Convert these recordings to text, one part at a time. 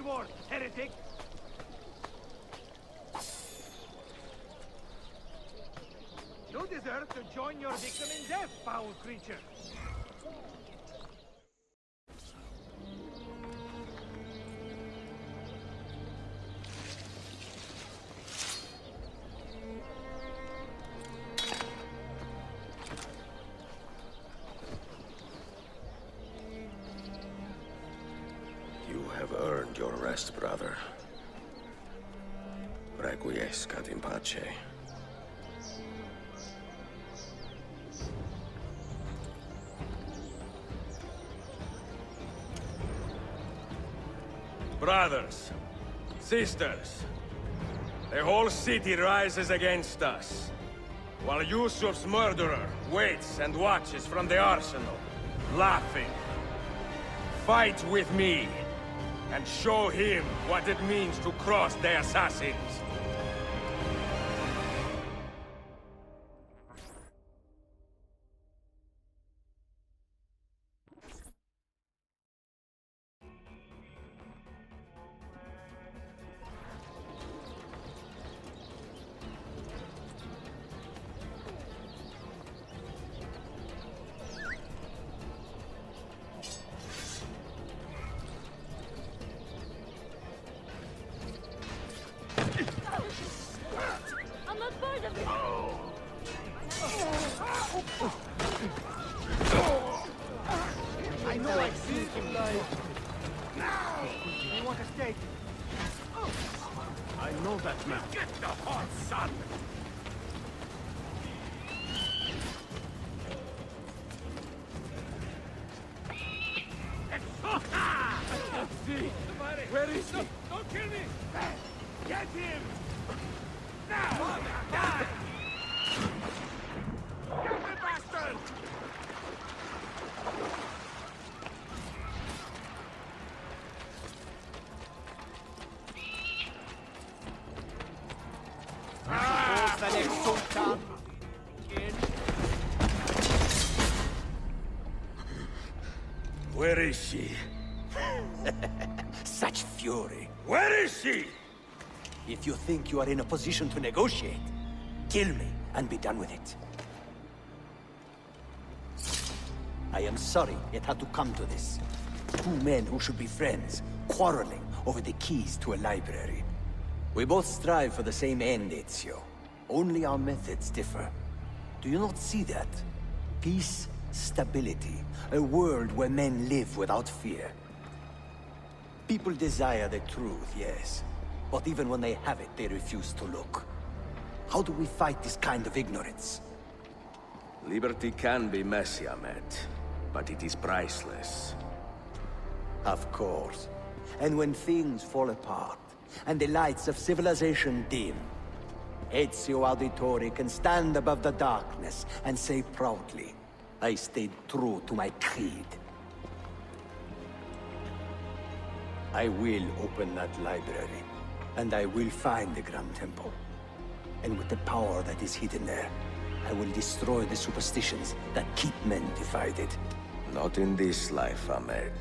reward, heretic! You deserve to join your victim in death, foul creature! You have earned your rest, brother. Requiescat in pace. Brothers, sisters, the whole city rises against us, while Yusuf's murderer waits and watches from the arsenal, laughing. Fight with me, and show him what it means to cross the assassins. I'm not part of it! I know I've seen him die. Now! You want a steak? I know that man. Get the hot son! Let's see! Where is he? Don't kill me! Get him! Now! Die! Get the bastard! Who's the next sultan? Where is she? Such fury. Where is she? If you think you are in a position to negotiate, kill me and be done with it. I am sorry it had to come to this. Two men who should be friends, quarreling over the keys to a library. We both strive for the same end, Ezio. Only our methods differ. Do you not see that? Peace, stability, a world where men live without fear. People desire the truth, yes. But even when they have it, they refuse to look. How do we fight this kind of ignorance? Liberty can be messy, Ahmed, but it is priceless. Of course. And when things fall apart, and the lights of civilization dim, Ezio Auditore can stand above the darkness and say proudly, I stayed true to my creed. I will open that library, and I will find the Grand Temple. And with the power that is hidden there, I will destroy the superstitions that keep men divided. Not in this life, Ahmed.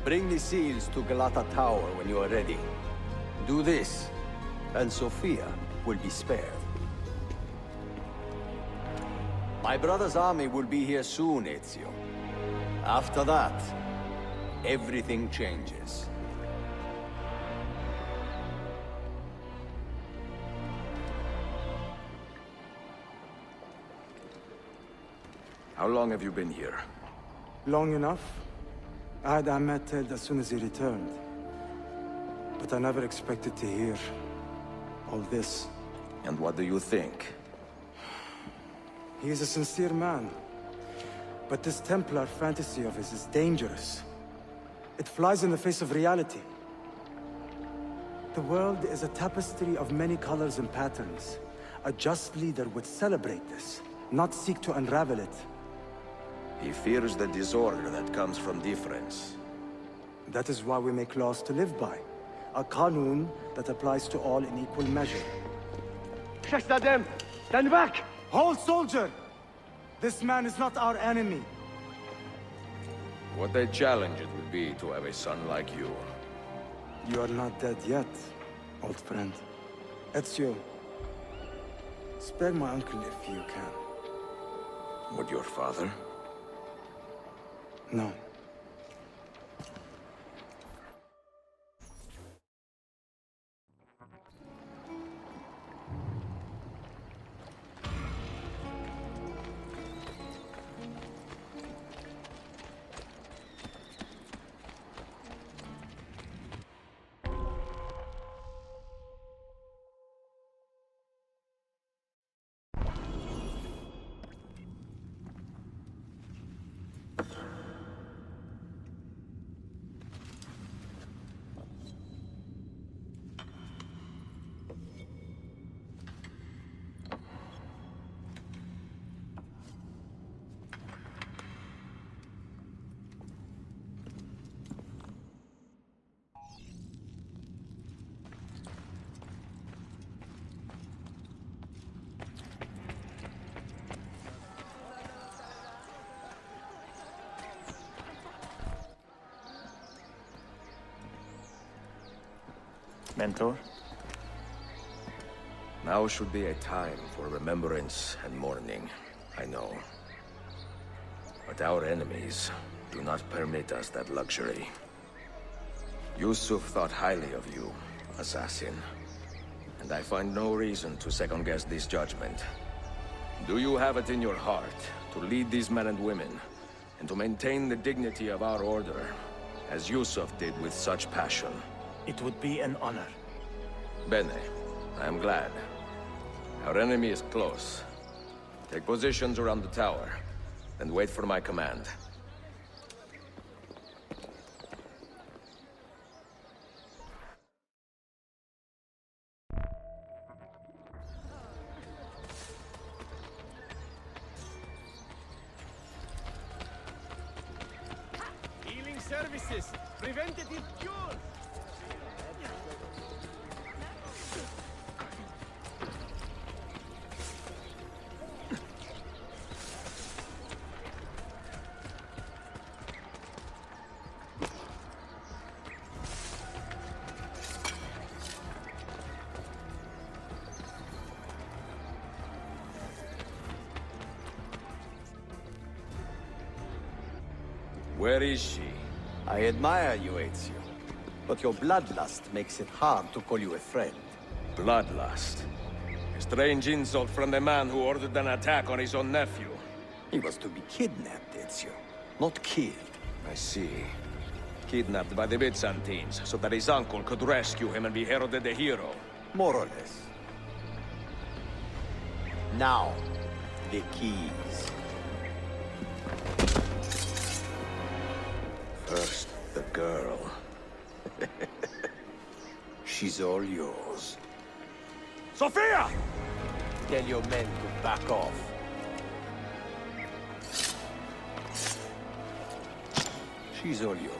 Bring the seals to Galata Tower when you are ready. Do this, and Sophia will be spared. My brother's army will be here soon, Ezio. After that, everything changes. How long have you been here? Long enough. I had Ahmed killed as soon as he returned. But I never expected to hear all this. And what do you think? He is a sincere man. But this Templar fantasy of his is dangerous. It flies in the face of reality. The world is a tapestry of many colors and patterns. A just leader would celebrate this, not seek to unravel it. He fears the disorder that comes from difference. That is why we make laws to live by. A qanun that applies to all in equal measure. Shahzadem, stand back! Hold, soldier! This man is not our enemy. What a challenge it would be to have a son like you. You are not dead yet, old friend. Ezio, spare my uncle if you can. Would your father? No. Mentor? Now should be a time for remembrance and mourning, I know. But our enemies do not permit us that luxury. Yusuf thought highly of you, assassin. And I find no reason to second-guess this judgment. Do you have it in your heart to lead these men and women, and to maintain the dignity of our order, as Yusuf did with such passion? It would be an honor. Bene, I am glad. Our enemy is close. Take positions around the tower, and wait for my command. Healing services! Preventative cure! Where is she? I admire you, Ezio. But your bloodlust makes it hard to call you a friend. Bloodlust. A strange insult from the man who ordered an attack on his own nephew. He was to be kidnapped, Ezio, not killed. I see. Kidnapped by the Byzantines, so that his uncle could rescue him and be heralded a hero. More or less. Now, the keys. First, the girl. She's all yours. Sophia! Tell your men to back off. She's all yours.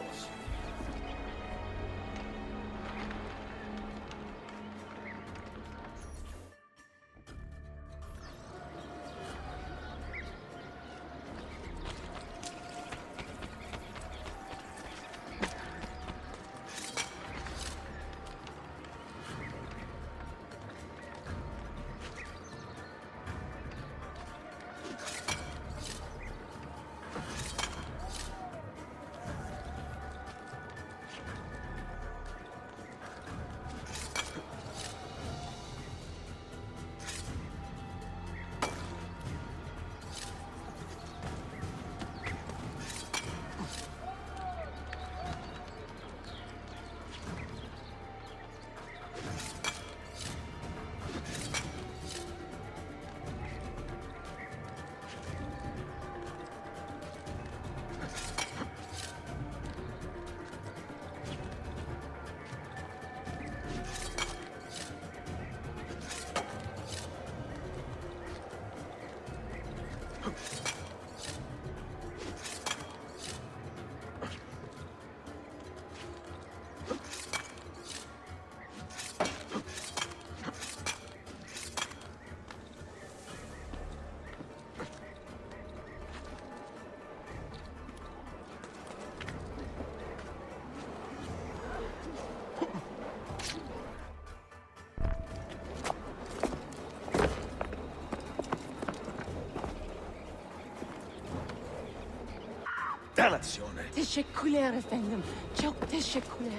Dannazione! teşekkürler efendim. Çok teşekkürler.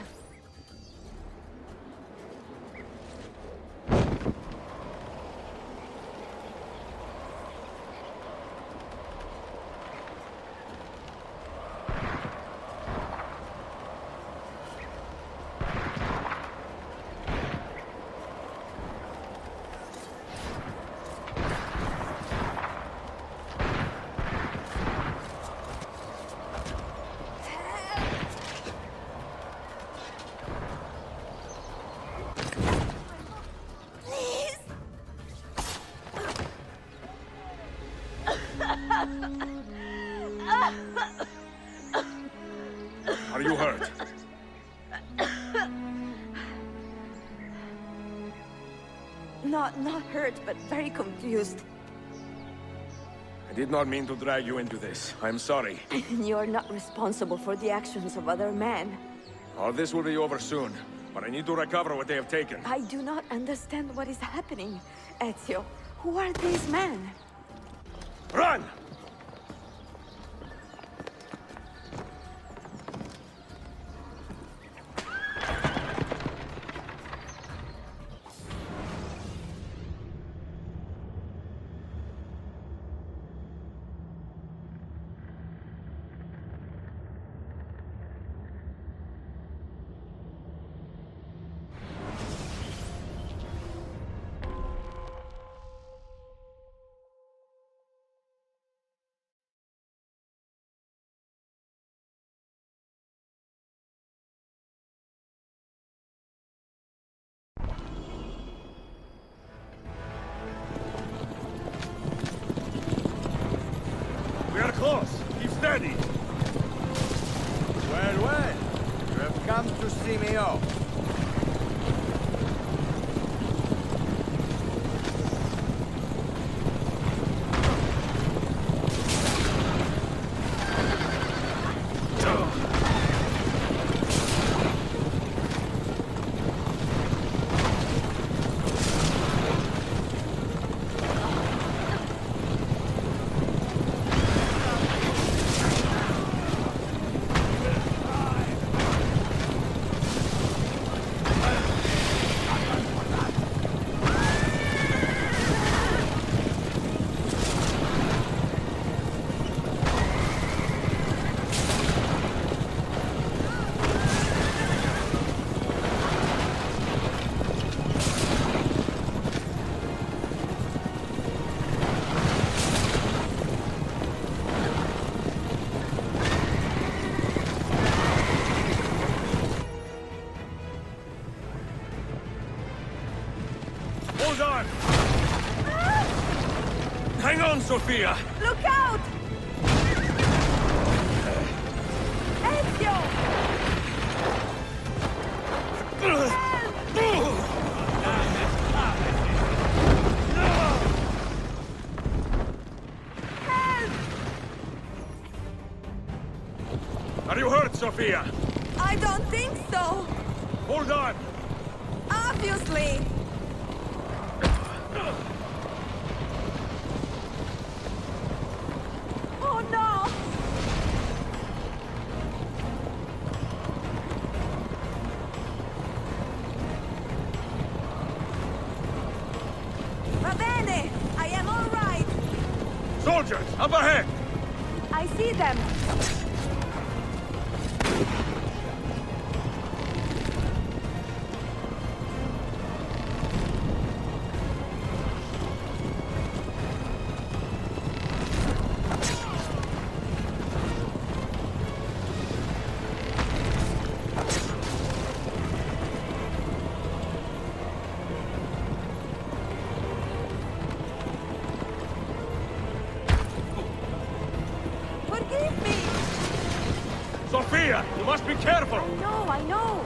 Are you hurt? Not hurt, but very confused. I did not mean to drag you into this. I'm sorry. You're not responsible for the actions of other men. All this will be over soon, but I need to recover what they have taken. I do not understand what is happening, Ezio. Who are these men? Run! We are close. Keep steady. Well, well. You have come to see me off. Hold on! Hang on, Sophia! Look out! Ezio! Are you hurt, Sophia? I don't think so. Hold on! Obviously. Oh no! Va bene! I am all right! Soldiers, up ahead! I see them! Forgive me! Sophia, you must be careful! I know!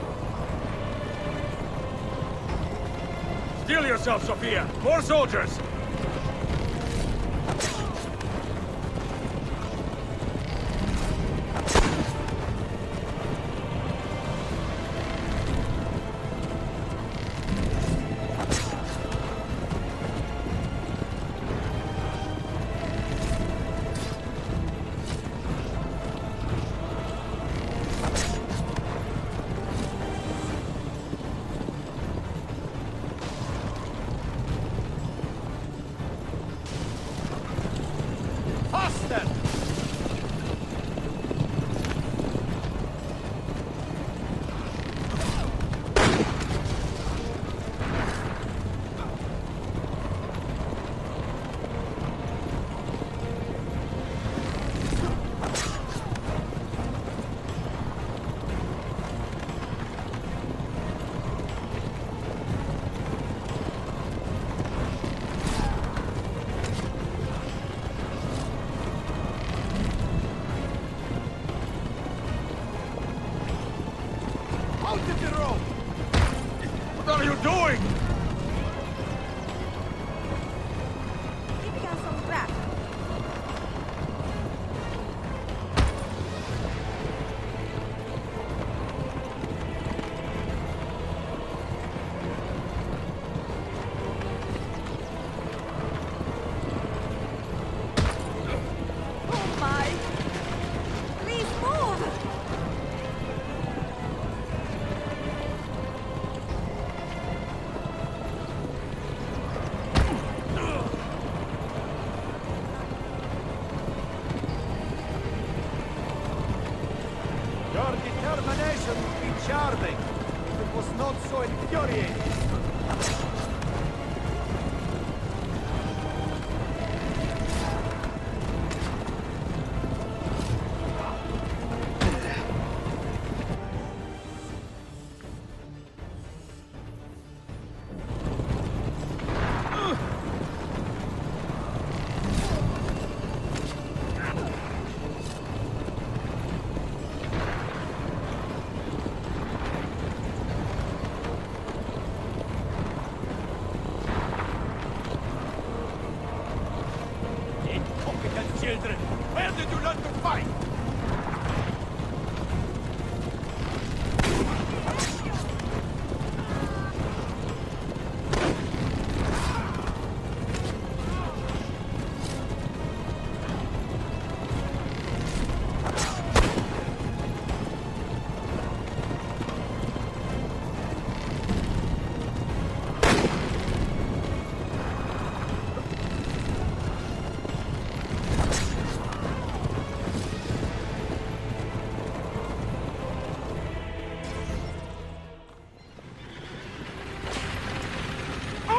Steel yourself, Sophia! More soldiers! Faster! Out of the road! What are you doing? Keeping us on track. Oh my! Please move! Your determination would be charming if it was not so infuriating. Incompetent children! Where did you learn to fight?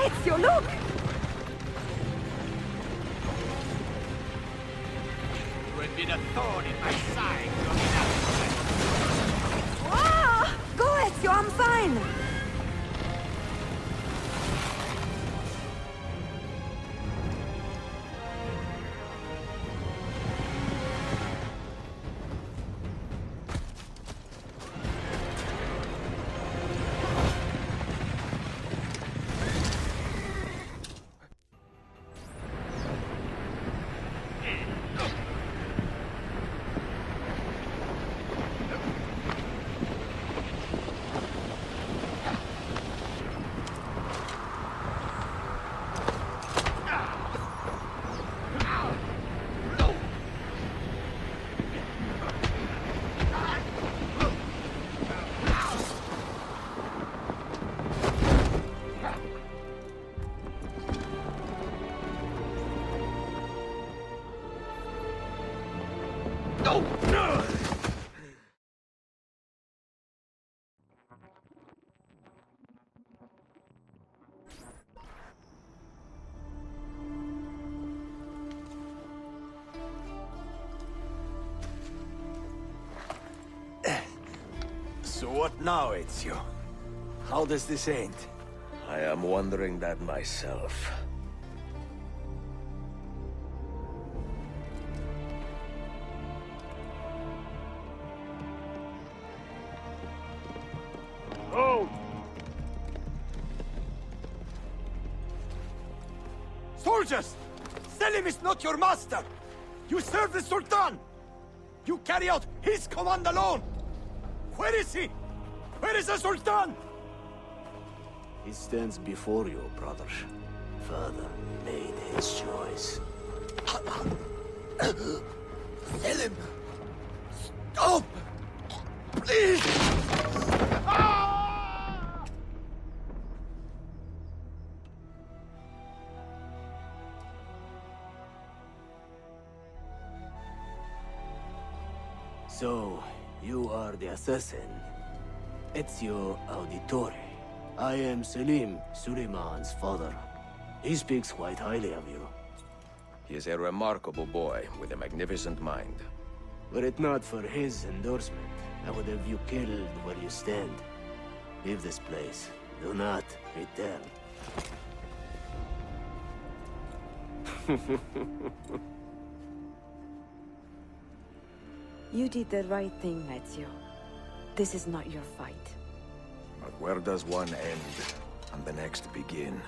Ezio, look! You had been a thorn in my side, Jornada. Ah! Go, Ezio, I'm fine! So what now, Ezio? How does this end? I am wondering that myself. Oh! Soldiers! Selim is not your master! You serve the Sultan! You carry out his command alone! Where is he? Where is the Sultan? He stands before you, brother. Father made his choice. Selim! Stop! Please! So, you are the assassin. Ezio Auditore. I am Selim, Suleiman's father. He speaks quite highly of you. He is a remarkable boy with a magnificent mind. Were it not for his endorsement, I would have you killed where you stand. Leave this place. Do not return. You did the right thing, Ezio. This is not your fight. But where does one end and the next begin?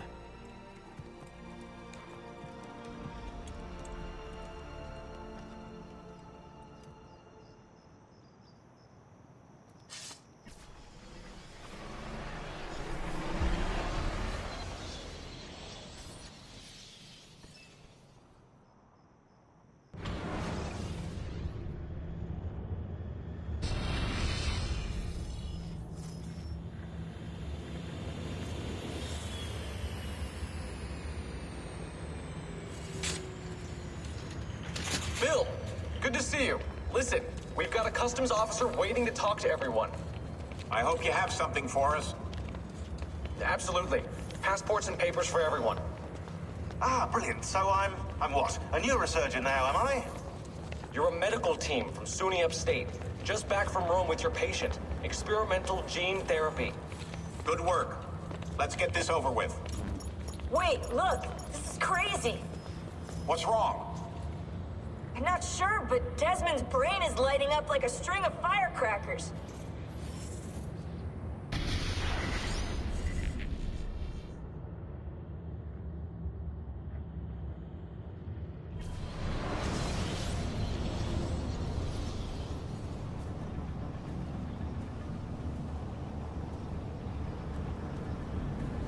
Bill, good to see you. Listen, we've got a customs officer waiting to talk to everyone. I hope you have something for us. Absolutely. Passports and papers for everyone. Ah, brilliant. So I'm what? A neurosurgeon now, am I? You're a medical team from SUNY Upstate. Just back from Rome with your patient. Experimental gene therapy. Good work. Let's get this over with. Wait, look! This is crazy! What's wrong? I'm not sure, but Desmond's brain is lighting up like a string of firecrackers.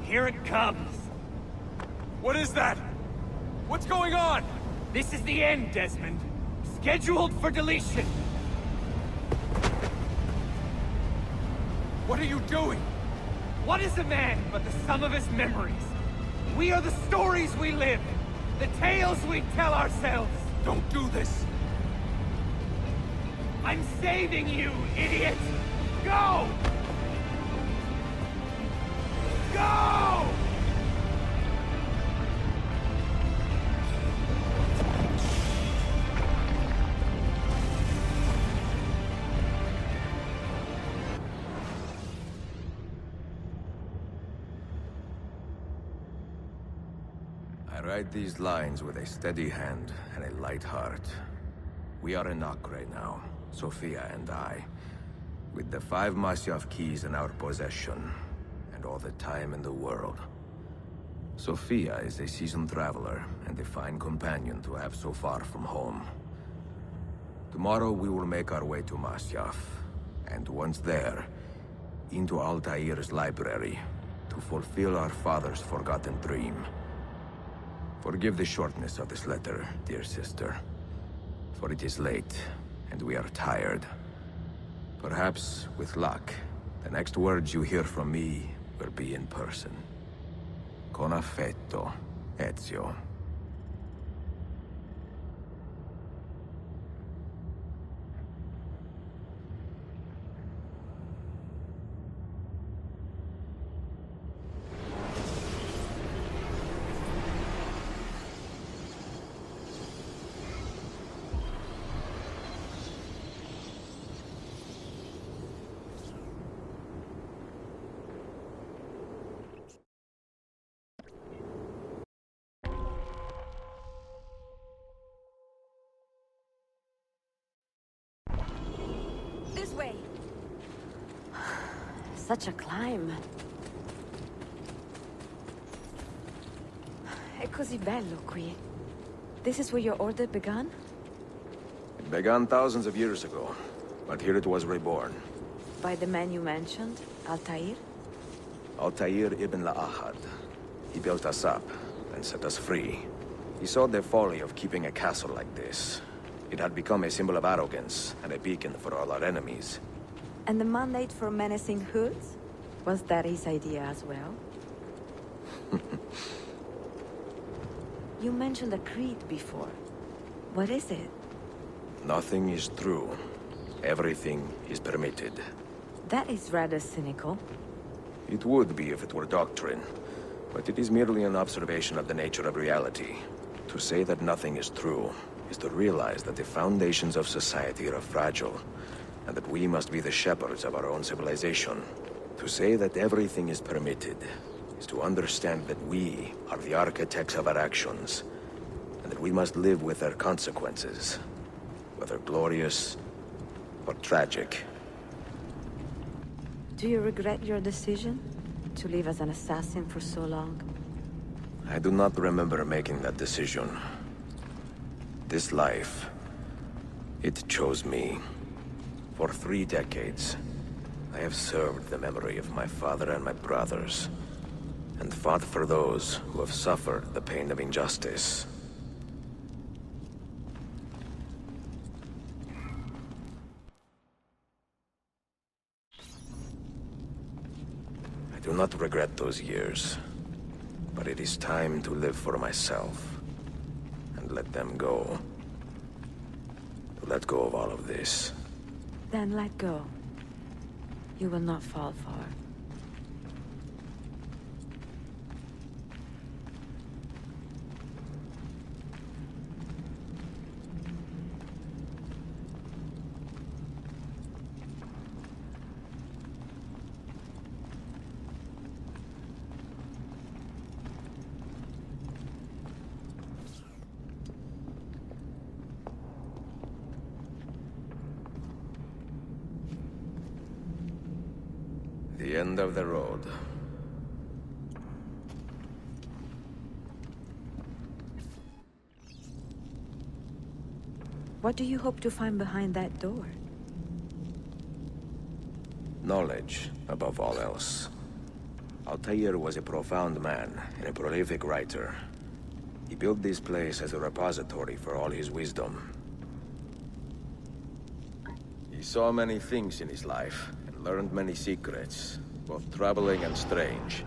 Here it comes. What is that? What's going on? This is the end, Desmond. Scheduled for deletion. What are you doing? What is a man but the sum of his memories? We are the stories we live, the tales we tell ourselves. Don't do this. I'm saving you, idiot! Go! Go! I write these lines with a steady hand and a light heart. We are in Acre now, Sofia and I, with the 5 Masyaf keys in our possession, and all the time in the world. Sofia is a seasoned traveler, and a fine companion to have so far from home. Tomorrow we will make our way to Masyaf, and once there, into Altair's library, to fulfill our father's forgotten dream. Forgive the shortness of this letter, dear sister, for it is late, and we are tired. Perhaps, with luck, the next words you hear from me will be in person. Con affetto, Ezio. This way! Such a climb. È così bello qui. This is where your order began? It began thousands of years ago, but here it was reborn. By the man you mentioned, Altair? Altair ibn Ahad. He built us up and set us free. He saw the folly of keeping a castle like this. It had become a symbol of arrogance and a beacon for all our enemies. And the mandate for menacing hoods? Was that his idea as well? You mentioned a creed before. What is it? Nothing is true. Everything is permitted. That is rather cynical. It would be if it were doctrine, but it is merely an observation of the nature of reality. To say that nothing is true is to realize that the foundations of society are fragile, and that we must be the shepherds of our own civilization. To say that everything is permitted is to understand that we are the architects of our actions, and that we must live with their consequences, whether glorious or tragic. Do you regret your decision to live as an assassin for so long? I do not remember making that decision. This life, it chose me. For 3 decades, I have served the memory of my father and my brothers, and fought for those who have suffered the pain of injustice. I do not regret those years, but it is time to live for myself, and let them go. To let go of all of this. Then let go. You will not fall far. The end of the road. What do you hope to find behind that door? Knowledge, above all else. Altair was a profound man and a prolific writer. He built this place as a repository for all his wisdom. He saw many things in his life, and learned many secrets, both troubling and strange.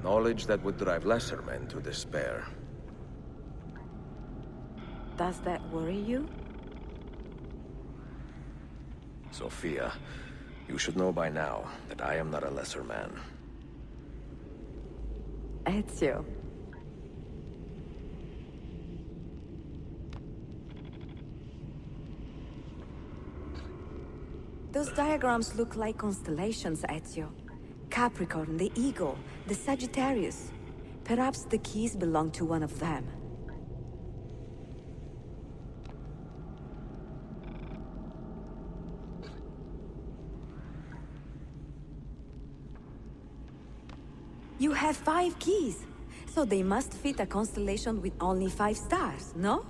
Knowledge that would drive lesser men to despair. Does that worry you? Sophia, you should know by now that I am not a lesser man. Ezio. Those diagrams look like constellations, Ezio. Capricorn, the Eagle, the Sagittarius. Perhaps the keys belong to one of them. You have 5 keys, so they must fit a constellation with only 5 stars, no?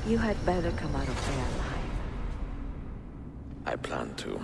You had better come out of there alive. I plan to.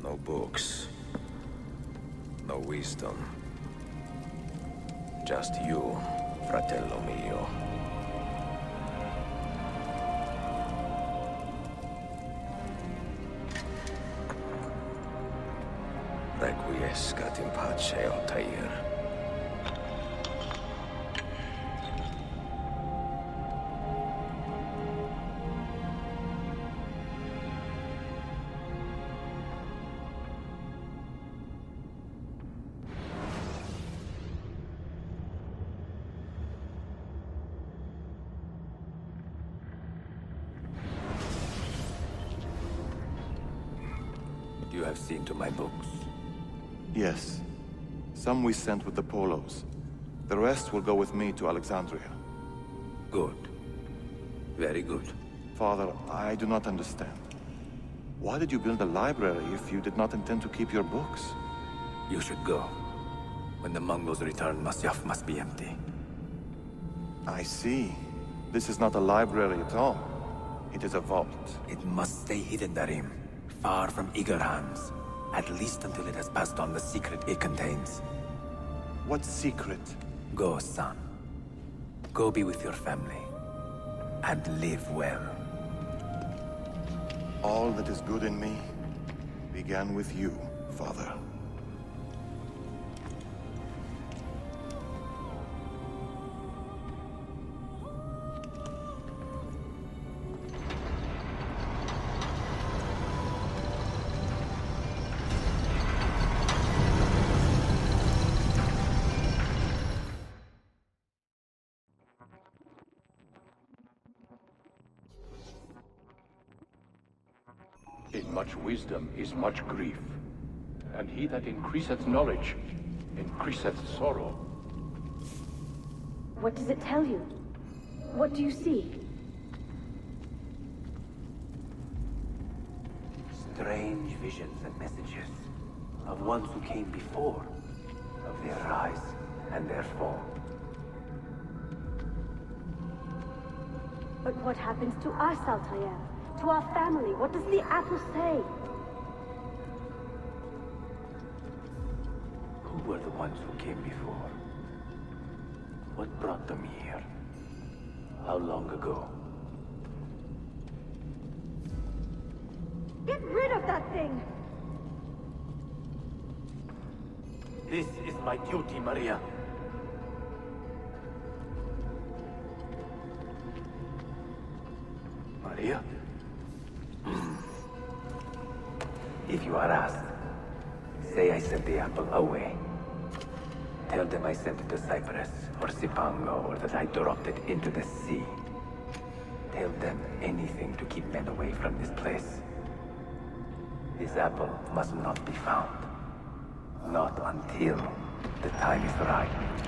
No books. No wisdom. Just you, fratello mio. Requiescat in pace, Altair. You have seen to my books. Yes. Some we sent with the Polos. The rest will go with me to Alexandria. Good. Very good. Father, I do not understand. Why did you build a library if you did not intend to keep your books? You should go. When the Mongols return, Masyaf must be empty. I see. This is not a library at all. It is a vault. It must stay hidden, Darim. Far from eager hands. At least until it has passed on the secret it contains. What secret? Go, son. Go be with your family. And live well. All that is good in me began with you, Father. In much wisdom is much grief, and he that increaseth knowledge increaseth sorrow. What does it tell you? What do you see? Strange visions and messages of ones who came before, of their rise and their fall. But what happens to us, Altair? To our family? What does the apple say? Who were the ones who came before? What brought them here? How long ago? Get rid of that thing! This is my duty, Maria. Maria? If you are asked, say I sent the apple away. Tell them I sent it to Cyprus, or Cipango, or that I dropped it into the sea. Tell them anything to keep men away from this place. This apple must not be found. Not until the time is right.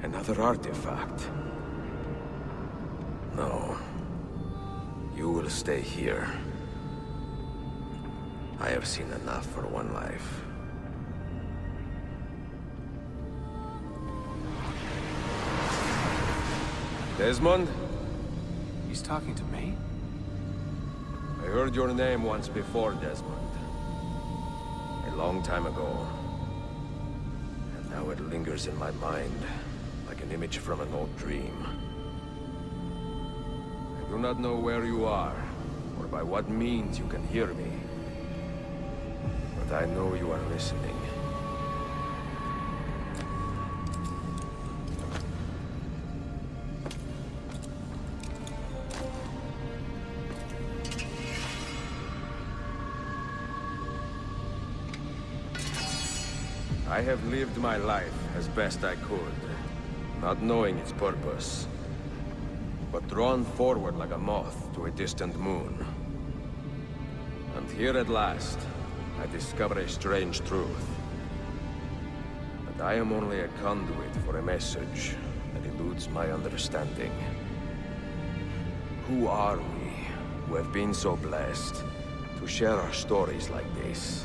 Another artifact. No. You will stay here. I have seen enough for one life. Desmond? He's talking to me? I heard your name once before, Desmond. A long time ago. And now it lingers in my mind, like an image from an old dream. I do not know where you are, or by what means you can hear me. But I know you are listening. I have lived my life as best I could, not knowing its purpose, but drawn forward like a moth to a distant moon. And here at last, I discover a strange truth. That I am only a conduit for a message that eludes my understanding. Who are we, who have been so blessed to share our stories like this?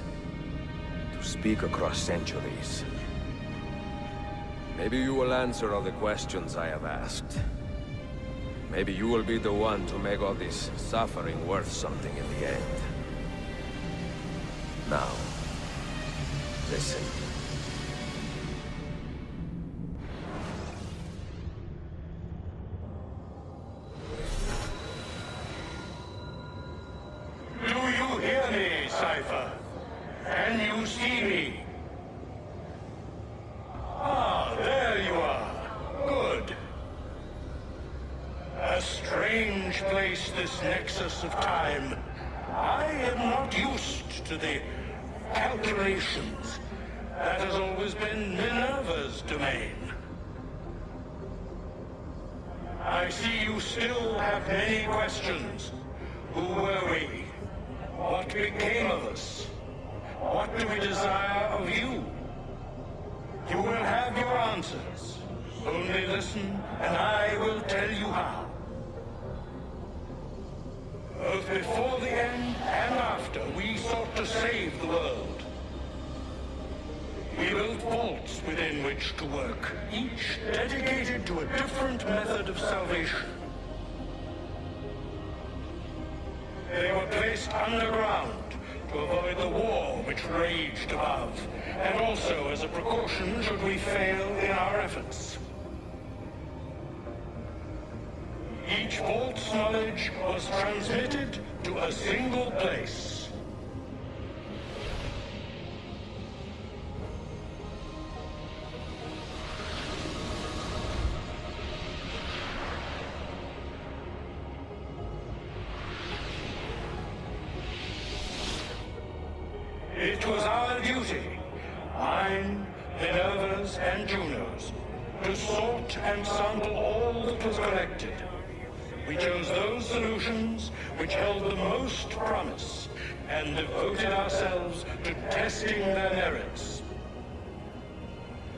To speak across centuries? Maybe you will answer all the questions I have asked. Maybe you will be the one to make all this suffering worth something in the end. Now, listen. Do you hear me, Cypher? Can you see me? Ah, there you are. Good. A strange place, this nexus of time. I am not used to the calculations. That has always been Minerva's domain. I see you still have many questions. Who were we? What became of us? What do we desire of you? You will have your answers. Only listen, and I will tell you how. Both before the end and after, we sought to save the world. We built vaults within which to work, each dedicated to a different method of salvation. They were placed underground to avoid the war which raged above, and also as a precaution should we fail in our efforts. Each vault's knowledge was transmitted to a single place. It was our duty, mine, Minerva's, and Juno's, to sort and sample all that was collected. We chose those solutions which held the most promise, and devoted ourselves to testing their merits.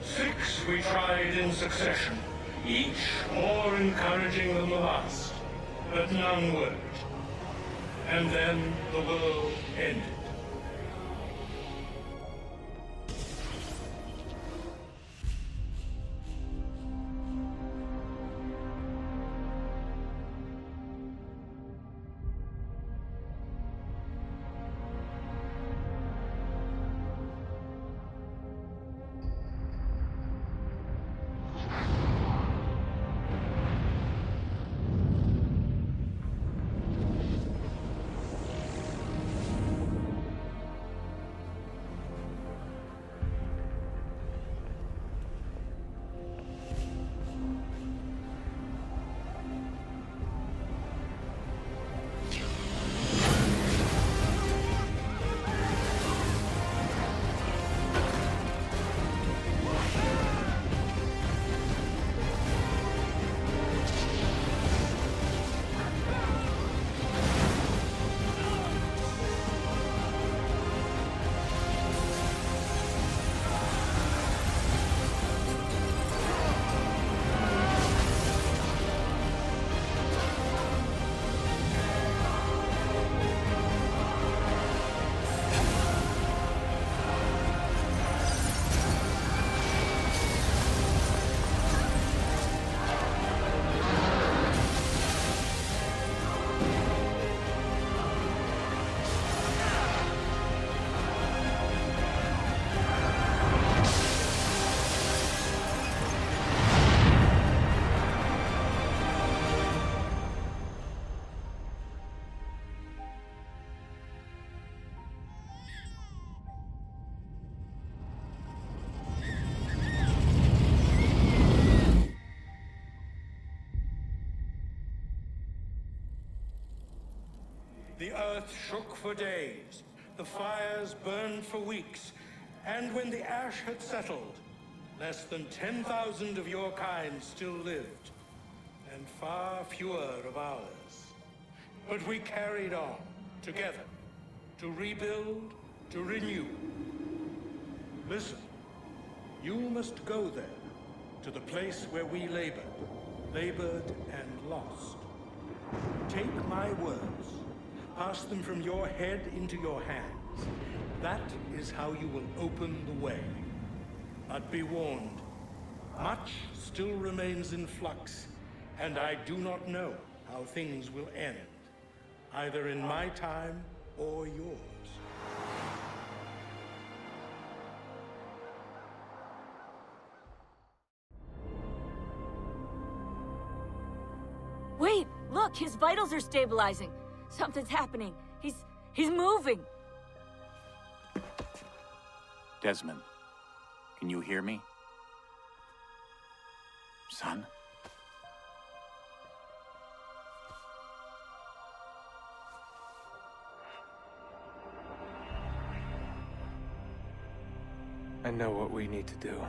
6 we tried in succession, each more encouraging than the last, but none worked. And then the world ended. The earth shook for days, the fires burned for weeks, And when the ash had settled, less than 10,000 of your kind still lived, and far fewer of ours. But we carried on, together, to rebuild, to renew. Listen, you must go there, to the place where we labored and lost. Take my words, pass them from your head into your hands. That is how you will open the way. But be warned, much still remains in flux, and I do not know how things will end, either in my time or yours. Wait, look, his vitals are stabilizing. Something's happening. He's moving. Desmond, can you hear me? Son? I know what we need to do.